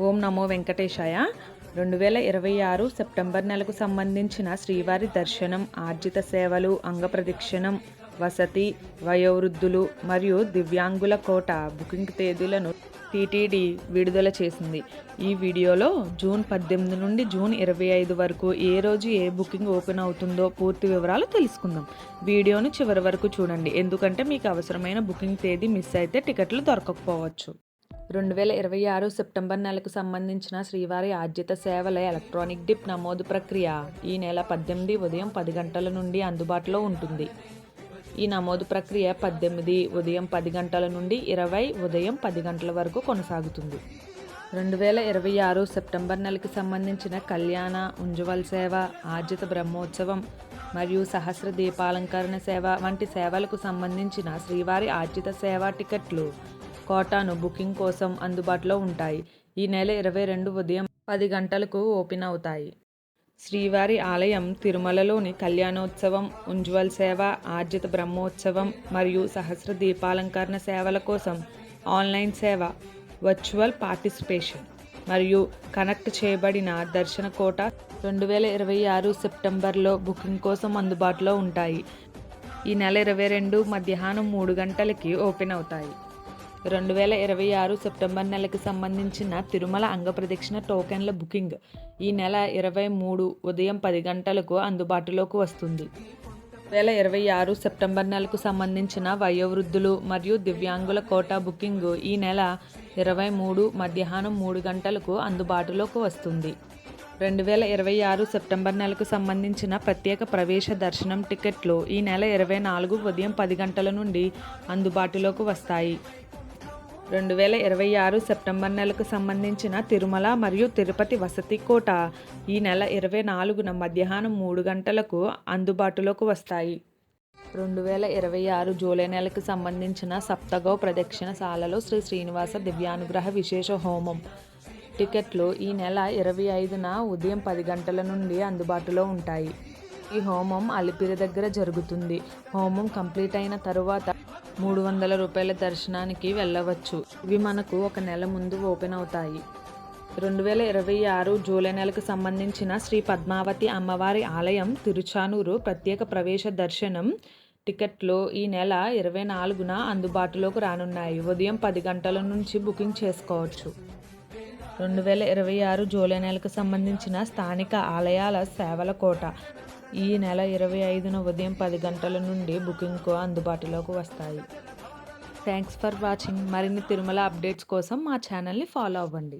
ఓం నమో వెంకటేశాయ. 2026 September నెలకు సంబంధించిన శ్రీవారి దర్శనం, ఆర్జిత సేవలు, అంగప్రదక్షిణం, వసతి, వయోవృద్ధులు మరియు దివ్యాంగుల కోట బుకింగ్ తేదీలను టీటీడీ విడుదల చేసింది. ఈ వీడియోలో జూన్ 18 నుండి జూన్ 25 వరకు ఏ రోజు ఏ బుకింగ్ ఓపెన్ అవుతుందో పూర్తి వివరాలు తెలుసుకుందాం. వీడియోను చివరి వరకు చూడండి, ఎందుకంటే మీకు అవసరమైన బుకింగ్ తేదీ మిస్ అయితే టికెట్లు దొరకకపోవచ్చు. 2026 సెప్టెంబర్ నెలకు సంబంధించిన శ్రీవారి ఆర్జిత సేవల ఎలక్ట్రానిక్ డిప్ నమోదు ప్రక్రియ ఈ నెల 18 ఉదయం 10 గంటల నుండి అందుబాటులో ఉంటుంది. ఈ నమోదు ప్రక్రియ 18 ఉదయం 10 గంటల నుండి 20 ఉదయం 10 గంటల వరకు కొనసాగుతుంది. 2026 సెప్టెంబర్ నెలకు సంబంధించిన కళ్యాణ, ఉంజవల్ సేవ, ఆర్జిత బ్రహ్మోత్సవం మరియు సహస్ర దీపాలంకరణ సేవ వంటి సేవలకు సంబంధించిన శ్రీవారి ఆర్జిత సేవ టికెట్లు కోటాను బుకింగ్ కోసం అందుబాటులో ఉంటాయి. ఈ నెల 22 ఉదయం 10 గంటలకు ఓపెన్ అవుతాయి. శ్రీవారి ఆలయం తిరుమలలోని కళ్యాణోత్సవం, ఉంజవల్ సేవ, ఆర్జిత బ్రహ్మోత్సవం మరియు సహస్ర దీపాలంకరణ సేవల కోసం ఆన్లైన్ సేవ, వర్చువల్ పార్టిసిపేషన్ మరియు కనెక్ట్ చేయబడిన దర్శన కోట 2026 సెప్టెంబర్లో బుకింగ్ కోసం అందుబాటులో ఉంటాయి. ఈ నెల 22 మధ్యాహ్నం 3 గంటలకి ఓపెన్ అవుతాయి. 2026 సెప్టెంబర్ నెలకు సంబంధించిన తిరుమల అంగప్రదక్షిణ టోకెన్ల బుకింగ్ ఈ నెల 23 ఉదయం 10 గంటలకు అందుబాటులోకి వస్తుంది. 2026 సెప్టెంబర్ నెలకు సంబంధించిన వయోవృద్ధులు మరియు దివ్యాంగుల కోటా బుకింగ్ ఈ నెల 23 మధ్యాహ్నం 3 గంటలకు అందుబాటులోకి వస్తుంది. 2026 సెప్టెంబర్ నెలకు సంబంధించిన ప్రత్యేక ప్రవేశ దర్శనం టికెట్లు ఈ నెల 24 ఉదయం 10 గంటల నుండి అందుబాటులోకి వస్తాయి. 2026 సెప్టెంబర్ నెలకు సంబంధించిన తిరుమల మరియు తిరుపతి వసతి కోట ఈ నెల 24న మధ్యాహ్నం 3 గంటలకు అందుబాటులోకి వస్తాయి. 2026 జూలై నెలకు సంబంధించిన సప్తగౌ ప్రదక్షిణశాలలో శ్రీ శ్రీనివాస దివ్యానుగ్రహ విశేష హోమం టికెట్లు ఈ నెల 25న ఉదయం 10 గంటల నుండి అందుబాటులో ఉంటాయి. ఈ హోమం అలిపిరి దగ్గర జరుగుతుంది. హోమం కంప్లీట్ అయిన తరువాత 300 రూపాయల దర్శనానికి వెళ్ళవచ్చు. ఇవి మనకు ఒక నెల ముందు ఓపెన్ అవుతాయి. 2026 జూలై నెలకు సంబంధించిన శ్రీ పద్మావతి అమ్మవారి ఆలయం తిరుచానూరు ప్రత్యేక ప్రవేశ దర్శనం టికెట్లు ఈ నెల 24న అందుబాటులోకి రానున్నాయి. ఉదయం 10 గంటల నుంచి బుకింగ్ చేసుకోవచ్చు. 2026 జూలై నెలకు సంబంధించిన స్థానిక ఆలయాల సేవల కోట ఈ నెల 25న ఉదయం 10 గంటల నుండి బుకింగ్కు అందుబాటులోకి వస్తాయి. Thanks for watching. మరిన్ని తిరుమల అప్డేట్స్ కోసం మా ఛానల్ని ఫాలో అవ్వండి.